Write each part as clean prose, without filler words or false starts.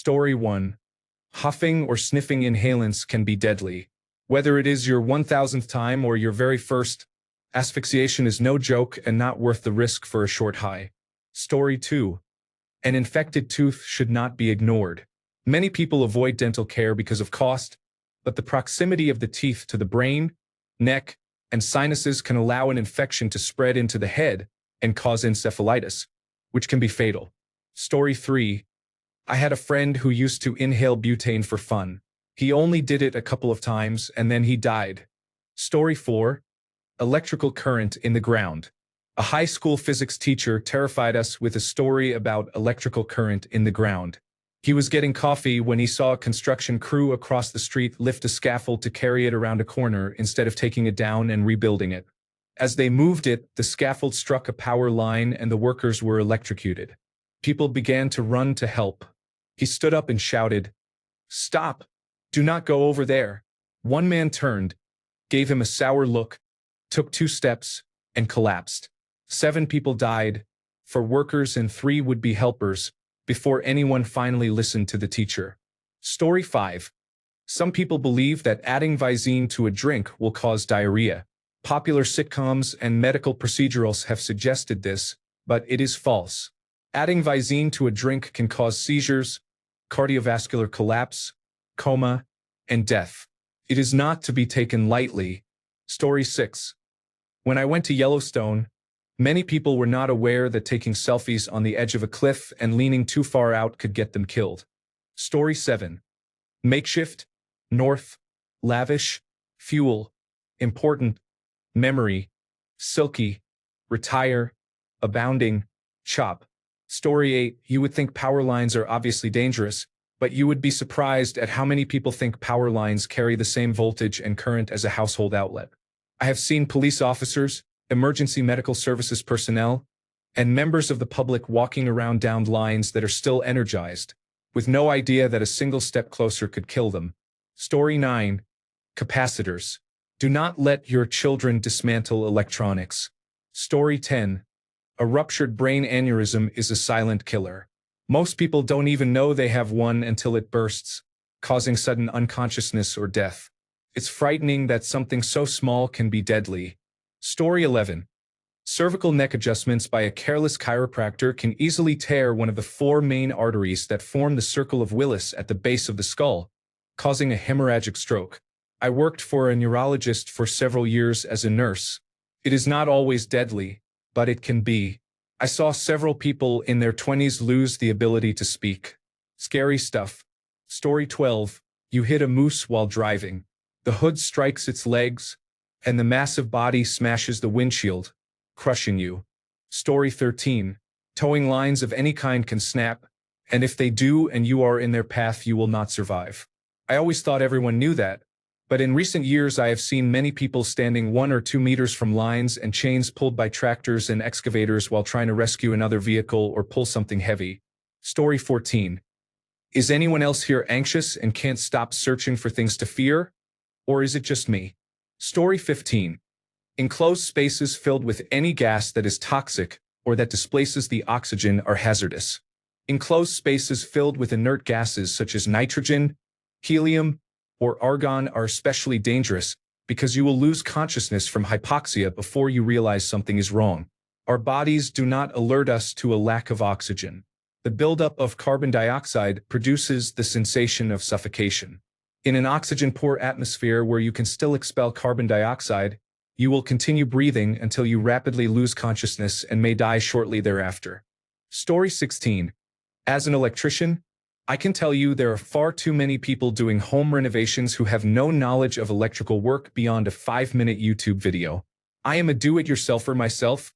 Story 1. Huffing or sniffing inhalants can be deadly. Whether it is your 1000th time or your very first, asphyxiation is no joke and not worth the risk for a short high. Story 2. An infected tooth should not be ignored. Many people avoid dental care because of cost, but the proximity of the teeth to the brain, neck, and sinuses can allow an infection to spread into the head and cause encephalitis, which can be fatal. Story 3. I had a friend who used to inhale butane for fun. He only did it a couple of times and then he died. Story 4. Electrical current in the ground. A high school physics teacher terrified us with a story about electrical current in the ground. He was getting coffee when he saw a construction crew across the street lift a scaffold to carry it around a corner instead of taking it down and rebuilding it. As they moved it, the scaffold struck a power line and the workers were electrocuted. People began to run to help. He stood up and shouted, "Stop! Do not go over there." One man turned, gave him a sour look, took 2 steps, and collapsed. 7 people died, 4 workers and 3 would-be helpers, before anyone finally listened to the teacher. Story 5. Some people believe that adding Visine to a drink will cause diarrhea. Popular sitcoms and medical procedurals have suggested this, but it is false. Adding Visine to a drink can cause seizures, cardiovascular collapse, coma, and death. It is not to be taken lightly. Story 6. When I went to Yellowstone, many people were not aware that taking selfies on the edge of a cliff and leaning too far out could get them killed. Story 7. Makeshift, north, lavish, fuel, important, memory, silky, retire, abounding, chop. Story 8. You would think power lines are obviously dangerous, but you would be surprised at how many people think power lines carry the same voltage and current as a household outlet. I have seen police officers, emergency medical services personnel, and members of the public walking around downed lines that are still energized, with no idea that a single step closer could kill them. Story 9. Capacitors. Do not let your children dismantle electronics. Story 10. A ruptured brain aneurysm is a silent killer. Most people don't even know they have one until it bursts, causing sudden unconsciousness or death. It's frightening that something so small can be deadly. Story 11. Cervical neck adjustments by a careless chiropractor can easily tear one of the 4 main arteries that form the circle of Willis at the base of the skull, causing a hemorrhagic stroke. I worked for a neurologist for several years as a nurse. It is not always deadly, but it can be. I saw several people in their 20s lose the ability to speak. Scary stuff. Story 12. You hit a moose while driving. The hood strikes its legs, and the massive body smashes the windshield, crushing you. Story 13. Towing lines of any kind can snap, and if they do and you are in their path, you will not survive. I always thought everyone knew that, but in recent years I have seen many people standing 1 or 2 meters from lines and chains pulled by tractors and excavators while trying to rescue another vehicle or pull something heavy. Story 14. Is anyone else here anxious and can't stop searching for things to fear? Or is it just me? Story 15. Enclosed spaces filled with any gas that is toxic or that displaces the oxygen are hazardous. Enclosed spaces filled with inert gases such as nitrogen, helium, or argon are especially dangerous because you will lose consciousness from hypoxia before you realize something is wrong. Our bodies do not alert us to a lack of oxygen. The buildup of carbon dioxide produces the sensation of suffocation. In an oxygen-poor atmosphere where you can still expel carbon dioxide, you will continue breathing until you rapidly lose consciousness and may die shortly thereafter. Story 16. As an electrician, I can tell you there are far too many people doing home renovations who have no knowledge of electrical work beyond a 5-minute YouTube video. I am a do-it-yourselfer myself,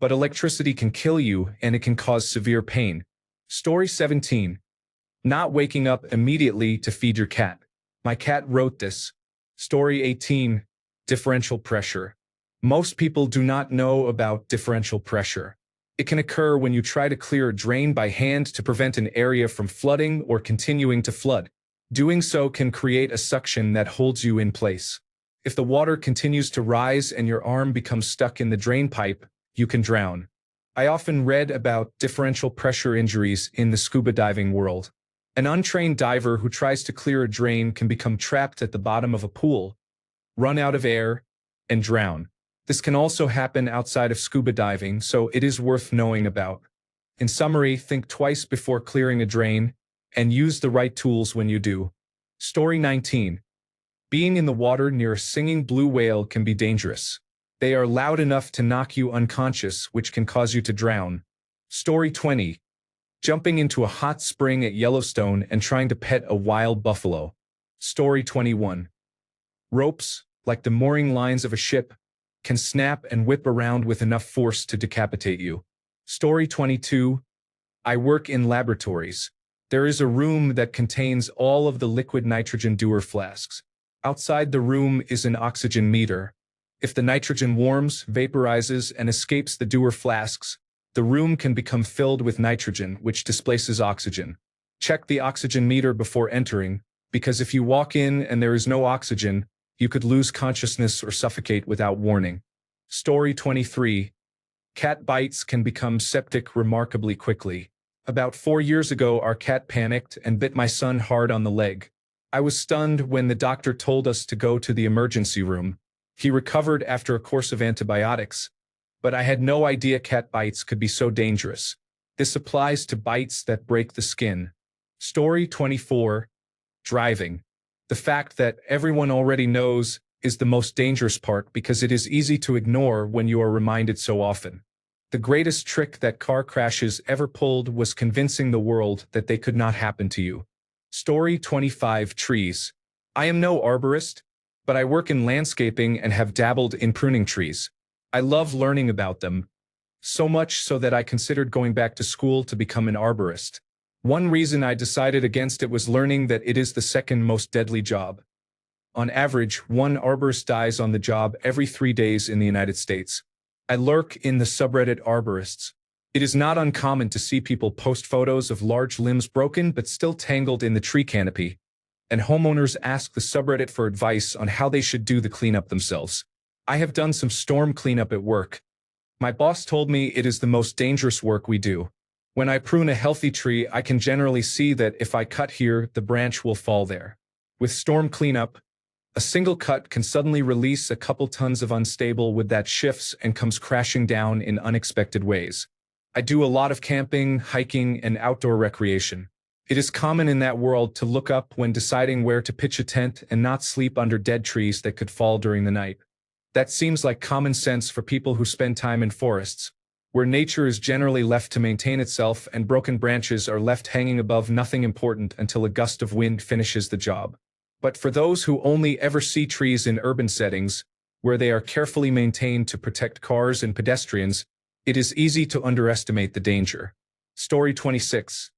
but electricity can kill you and it can cause severe pain. Story 17. Not waking up immediately to feed your cat. My cat wrote this. Story 18. Differential pressure. Most people do not know about differential pressure. It can occur when you try to clear a drain by hand to prevent an area from flooding or continuing to flood. Doing so can create a suction that holds you in place. If the water continues to rise and your arm becomes stuck in the drain pipe, you can drown. I often read about differential pressure injuries in the scuba diving world. An untrained diver who tries to clear a drain can become trapped at the bottom of a pool, run out of air, and drown. This can also happen outside of scuba diving, so it is worth knowing about. In summary, think twice before clearing a drain, and use the right tools when you do. Story 19. Being in the water near a singing blue whale can be dangerous. They are loud enough to knock you unconscious, which can cause you to drown. Story 20. Jumping into a hot spring at Yellowstone and trying to pet a wild buffalo. Story 21. Ropes, like the mooring lines of a ship, can snap and whip around with enough force to decapitate you. Story 22. I work in laboratories. There is a room that contains all of the liquid nitrogen Dewar flasks. Outside the room is an oxygen meter. If the nitrogen warms, vaporizes, and escapes the Dewar flasks, the room can become filled with nitrogen, which displaces oxygen. Check the oxygen meter before entering, because if you walk in and there is no oxygen, you could lose consciousness or suffocate without warning. Story 23. Cat bites can become septic remarkably quickly. About 4 years ago, our cat panicked and bit my son hard on the leg. I was stunned when the doctor told us to go to the emergency room. He recovered after a course of antibiotics, but I had no idea cat bites could be so dangerous. This applies to bites that break the skin. Story 24. Driving. The fact that everyone already knows is the most dangerous part because it is easy to ignore when you are reminded so often. The greatest trick that car crashes ever pulled was convincing the world that they could not happen to you. Story 25. Trees. I am no arborist, but I work in landscaping and have dabbled in pruning trees. I love learning about them, so much so that I considered going back to school to become an arborist. One reason I decided against it was learning that it is the second most deadly job. On average, one arborist dies on the job every 3 days in the United States. I lurk in the subreddit arborists. It is not uncommon to see people post photos of large limbs broken but still tangled in the tree canopy, and homeowners ask the subreddit for advice on how they should do the cleanup themselves. I have done some storm cleanup at work. My boss told me it is the most dangerous work we do. When I prune a healthy tree, I can generally see that if I cut here, the branch will fall there. With storm cleanup, a single cut can suddenly release a couple tons of unstable wood that shifts and comes crashing down in unexpected ways. I do a lot of camping, hiking, and outdoor recreation. It is common in that world to look up when deciding where to pitch a tent and not sleep under dead trees that could fall during the night. That seems like common sense for people who spend time in forests, where nature is generally left to maintain itself and broken branches are left hanging above nothing important until a gust of wind finishes the job. But for those who only ever see trees in urban settings, where they are carefully maintained to protect cars and pedestrians, it is easy to underestimate the danger. Story 26.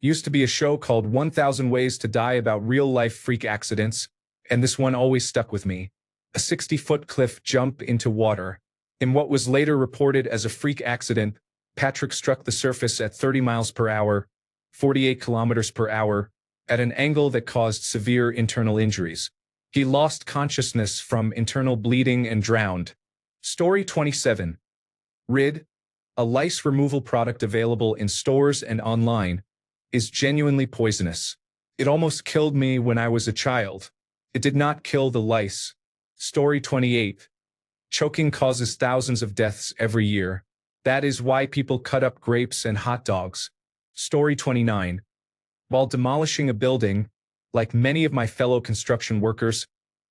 Used to be a show called 1000 Ways to Die about real-life freak accidents, and this one always stuck with me. A 60-foot cliff jump into water. In what was later reported as a freak accident, Patrick struck the surface at 30 miles per hour, 48 kilometers per hour, at an angle that caused severe internal injuries. He lost consciousness from internal bleeding and drowned. Story 27. Rid, a lice removal product available in stores and online, is genuinely poisonous. It almost killed me when I was a child. It did not kill the lice. Story 28. Choking causes thousands of deaths every year. That is why people cut up grapes and hot dogs. Story 29. While demolishing a building, like many of my fellow construction workers,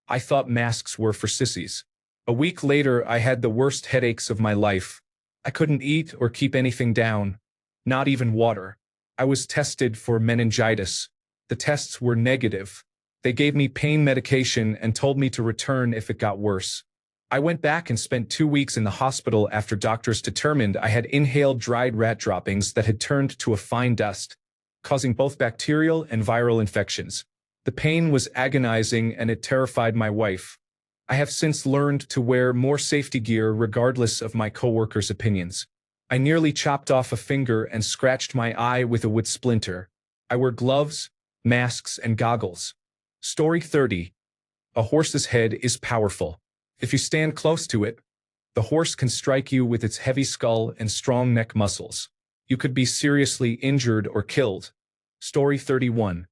I thought masks were for sissies. A week later, I had the worst headaches of my life. I couldn't eat or keep anything down, not even water. I was tested for meningitis. The tests were negative. They gave me pain medication and told me to return if it got worse. I went back and spent 2 weeks in the hospital after doctors determined I had inhaled dried rat droppings that had turned to a fine dust, causing both bacterial and viral infections. The pain was agonizing and it terrified my wife. I have since learned to wear more safety gear regardless of my coworkers' opinions. I nearly chopped off a finger and scratched my eye with a wood splinter. I wear gloves, masks, and goggles. Story 30. A horse's head is powerful. If you stand close to it, the horse can strike you with its heavy skull and strong neck muscles. You could be seriously injured or killed. Story 31.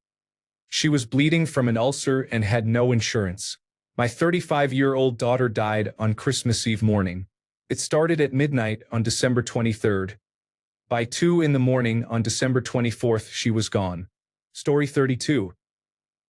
She was bleeding from an ulcer and had no insurance. My 35-year-old daughter died on Christmas Eve morning. It started at midnight on December 23rd. By 2 in the morning on December 24th, she was gone. Story 32.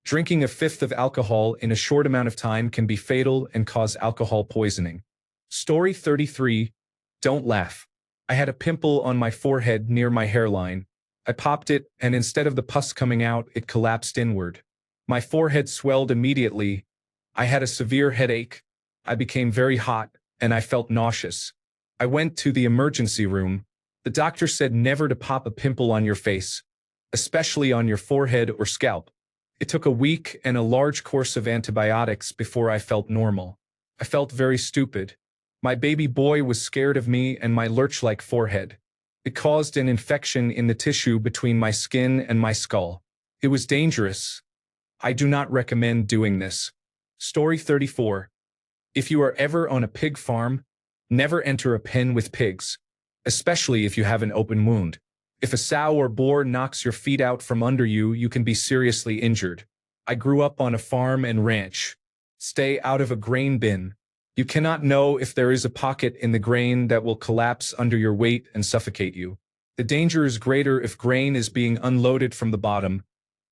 Drinking a fifth of alcohol in a short amount of time can be fatal and cause alcohol poisoning. Story 33. Don't laugh. I had a pimple on my forehead near my hairline. I popped it, and instead of the pus coming out, it collapsed inward. My forehead swelled immediately. I had a severe headache. I became very hot, and I felt nauseous. I went to the emergency room. The doctor said never to pop a pimple on your face, especially on your forehead or scalp. It took a week and a large course of antibiotics before I felt normal. I felt very stupid. My baby boy was scared of me and my lurch-like forehead. It caused an infection in the tissue between my skin and my skull. It was dangerous. I do not recommend doing this. Story 34. If you are ever on a pig farm, never enter a pen with pigs, especially if you have an open wound. If a sow or boar knocks your feet out from under you, you can be seriously injured. I grew up on a farm and ranch. Stay out of a grain bin. You cannot know if there is a pocket in the grain that will collapse under your weight and suffocate you. The danger is greater if grain is being unloaded from the bottom,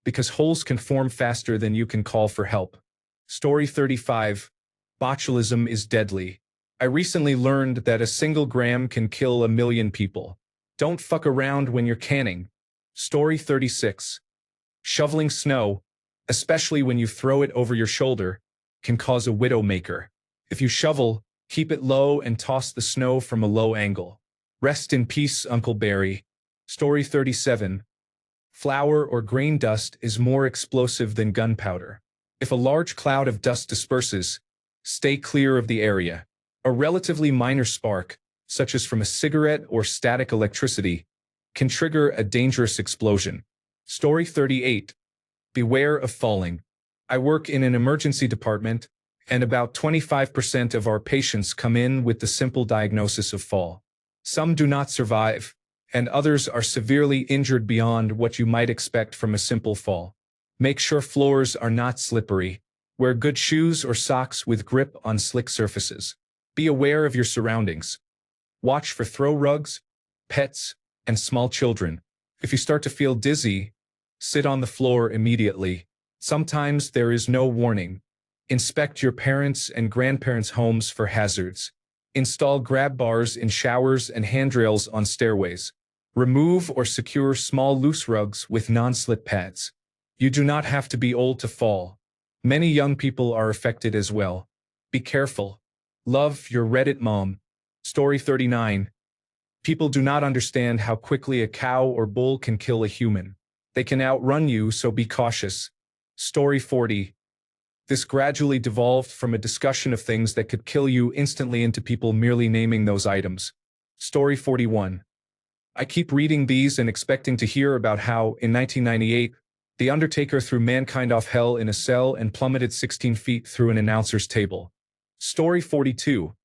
because holes can form faster than you can call for help. Story 35. Botulism is deadly. I recently learned that a single gram can kill 1,000,000 people. Don't fuck around when you're canning. Story 36. Shoveling snow, especially when you throw it over your shoulder, can cause a widowmaker. If you shovel, keep it low and toss the snow from a low angle. Rest in peace, Uncle Barry. Story 37. Flour or grain dust is more explosive than gunpowder. If a large cloud of dust disperses, stay clear of the area. A relatively minor spark, such as from a cigarette or static electricity, can trigger a dangerous explosion. Story 38. Beware of falling. I work in an emergency department, and about 25% of our patients come in with the simple diagnosis of fall. Some do not survive, and others are severely injured beyond what you might expect from a simple fall. Make sure floors are not slippery. Wear good shoes or socks with grip on slick surfaces. Be aware of your surroundings. Watch for throw rugs, pets, and small children. If you start to feel dizzy, sit on the floor immediately. Sometimes there is no warning. Inspect your parents' and grandparents' homes for hazards. Install grab bars in showers and handrails on stairways. Remove or secure small loose rugs with non-slip pads. You do not have to be old to fall. Many young people are affected as well. Be careful. Love, your Reddit mom. Story 39. People do not understand how quickly a cow or bull can kill a human. They can outrun you, so be cautious. Story 40. This gradually devolved from a discussion of things that could kill you instantly into people merely naming those items. Story 41. I keep reading these and expecting to hear about how, in 1998, The Undertaker threw mankind off hell in a cell and plummeted 16 feet through an announcer's table. Story 42.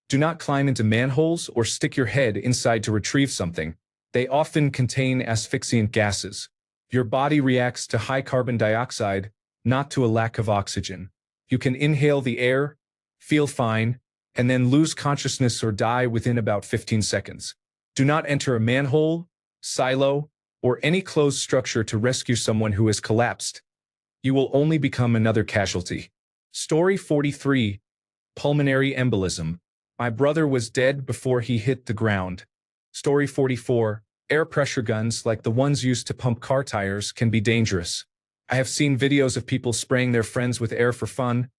Do not climb into manholes or stick your head inside to retrieve something. They often contain asphyxiant gases. Your body reacts to high carbon dioxide, not to a lack of oxygen. You can inhale the air, feel fine, and then lose consciousness or die within about 15 seconds. Do not enter a manhole, silo, or any closed structure to rescue someone who has collapsed. You will only become another casualty. Story 43. Pulmonary embolism. My brother was dead before he hit the ground. Story 44. Air pressure guns like the ones used to pump car tires can be dangerous. I have seen videos of people spraying their friends with air for fun,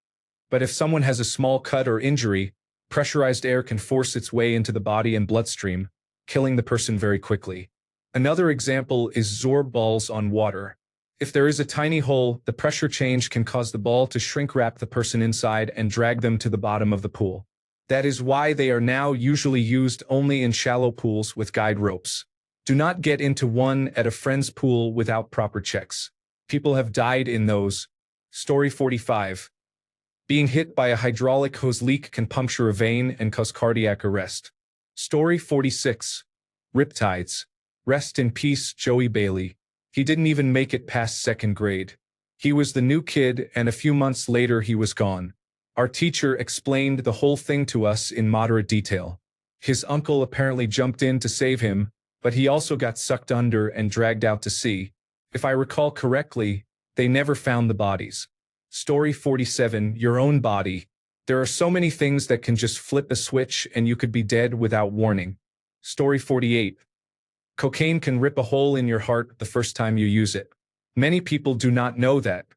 but if someone has a small cut or injury, pressurized air can force its way into the body and bloodstream, killing the person very quickly. Another example is zorb balls on water. If there is a tiny hole, the pressure change can cause the ball to shrink wrap the person inside and drag them to the bottom of the pool. That is why they are now usually used only in shallow pools with guide ropes. Do not get into one at a friend's pool without proper checks. People have died in those. Story 45. Being hit by a hydraulic hose leak can puncture a vein and cause cardiac arrest. Story 46. Riptides. Rest in peace, Joey Bailey. He didn't even make it past second grade. He was the new kid, and a few months later he was gone. Our teacher explained the whole thing to us in moderate detail. His uncle apparently jumped in to save him, but he also got sucked under and dragged out to sea. If I recall correctly, they never found the bodies. Story 47, your own body. There are so many things that can just flip a switch and you could be dead without warning. Story 48. Cocaine can rip a hole in your heart the first time you use it. Many people do not know that.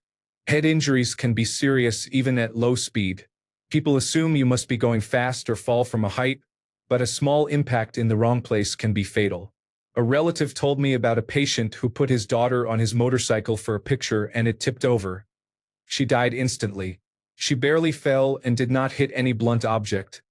Head injuries can be serious even at low speed. People assume you must be going fast or fall from a height, but a small impact in the wrong place can be fatal. A relative told me about a patient who put his daughter on his motorcycle for a picture and it tipped over. She died instantly. She barely fell and did not hit any blunt object,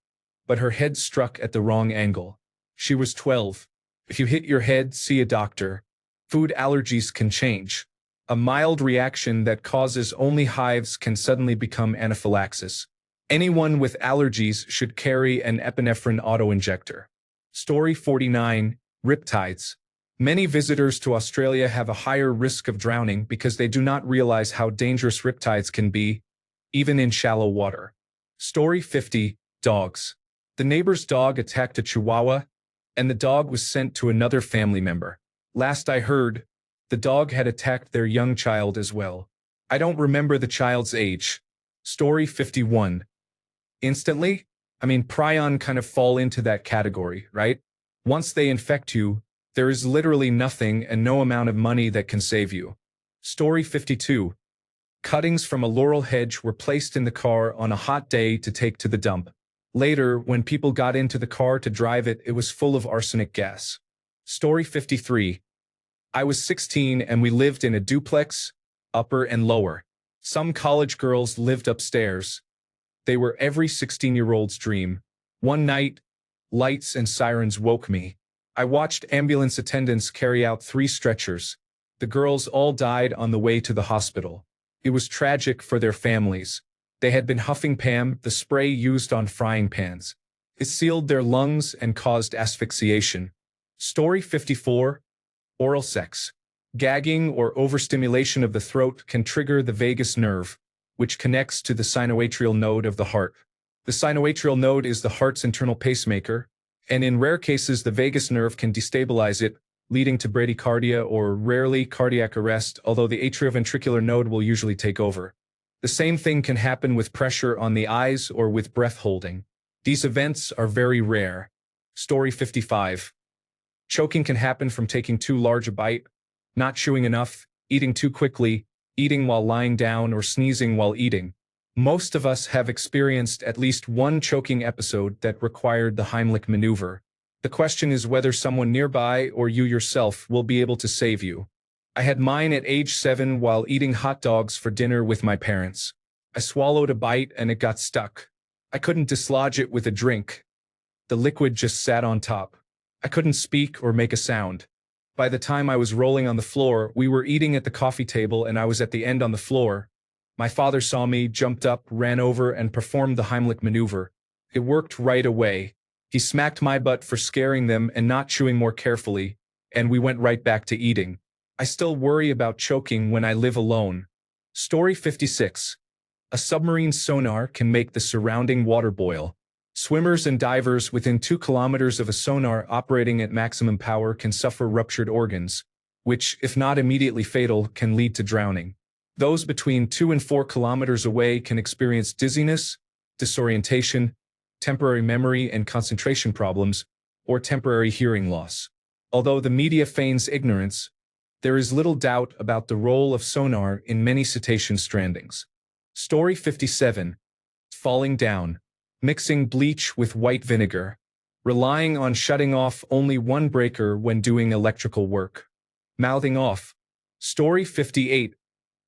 but her head struck at the wrong angle. She was 12. If you hit your head, see a doctor. Food allergies can change. A mild reaction that causes only hives can suddenly become anaphylaxis. Anyone with allergies should carry an epinephrine autoinjector. Story 49, riptides. Many visitors to Australia have a higher risk of drowning because they do not realize how dangerous riptides can be, even in shallow water. Story 50, dogs. The neighbor's dog attacked a chihuahua, and the dog was sent to another family member. Last I heard, the dog had attacked their young child as well. I don't remember the child's age. Story 51. Instantly? Prion kind of fall into that category, right? Once they infect you, there is literally nothing and no amount of money that can save you. Story 52. Cuttings from a laurel hedge were placed in the car on a hot day to take to the dump. Later, when people got into the car to drive it, it was full of arsenic gas. Story 53. I was 16 and we lived in a duplex, upper and lower. Some college girls lived upstairs. They were every 16-year-old's dream. One night, lights and sirens woke me. I watched ambulance attendants carry out 3 stretchers. The girls all died on the way to the hospital. It was tragic for their families. They had been huffing Pam, the spray used on frying pans. It sealed their lungs and caused asphyxiation. Story 54. Oral sex. Gagging or overstimulation of the throat can trigger the vagus nerve, which connects to the sinoatrial node of the heart. The sinoatrial node is the heart's internal pacemaker, and in rare cases the vagus nerve can destabilize it, leading to bradycardia or rarely cardiac arrest, although the atrioventricular node will usually take over. The same thing can happen with pressure on the eyes or with breath holding. These events are very rare. Story 55. Choking can happen from taking too large a bite, not chewing enough, eating too quickly, eating while lying down, or sneezing while eating. Most of us have experienced at least one choking episode that required the Heimlich maneuver. The question is whether someone nearby or you yourself will be able to save you. I had mine at age 7 while eating hot dogs for dinner with my parents. I swallowed a bite and it got stuck. I couldn't dislodge it with a drink. The liquid just sat on top. I couldn't speak or make a sound. By the time I was rolling on the floor, we were eating at the coffee table and I was at the end on the floor. My father saw me, jumped up, ran over, and performed the Heimlich maneuver. It worked right away. He smacked my butt for scaring them and not chewing more carefully, and we went right back to eating. I still worry about choking when I live alone. Story 56. A submarine sonar can make the surrounding water boil. Swimmers and divers within 2 kilometers of a sonar operating at maximum power can suffer ruptured organs, which, if not immediately fatal, can lead to drowning. Those between 2 and 4 kilometers away can experience dizziness, disorientation, temporary memory and concentration problems, or temporary hearing loss. Although the media feigns ignorance, there is little doubt about the role of sonar in many cetacean strandings. Story 57. Falling down. Mixing bleach with white vinegar. Relying on shutting off only one breaker when doing electrical work. Mouthing off. Story 58.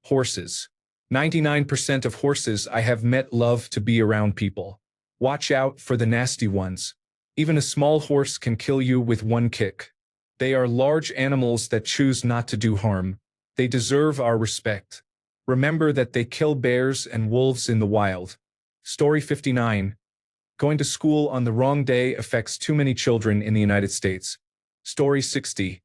Horses. 99% of horses I have met love to be around people. Watch out for the nasty ones. Even a small horse can kill you with one kick. They are large animals that choose not to do harm. They deserve our respect. Remember that they kill bears and wolves in the wild. Story 59. Going to school on the wrong day affects too many children in the United States. Story 60.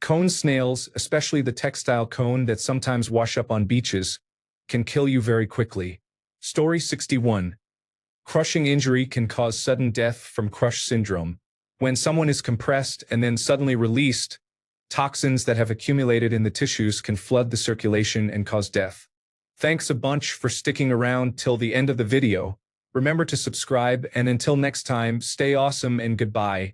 Cone snails, especially the textile cone that sometimes wash up on beaches, can kill you very quickly. Story 61. Crushing injury can cause sudden death from crush syndrome. When someone is compressed and then suddenly released, toxins that have accumulated in the tissues can flood the circulation and cause death. Thanks a bunch for sticking around till the end of the video. Remember to subscribe, and until next time, stay awesome and goodbye.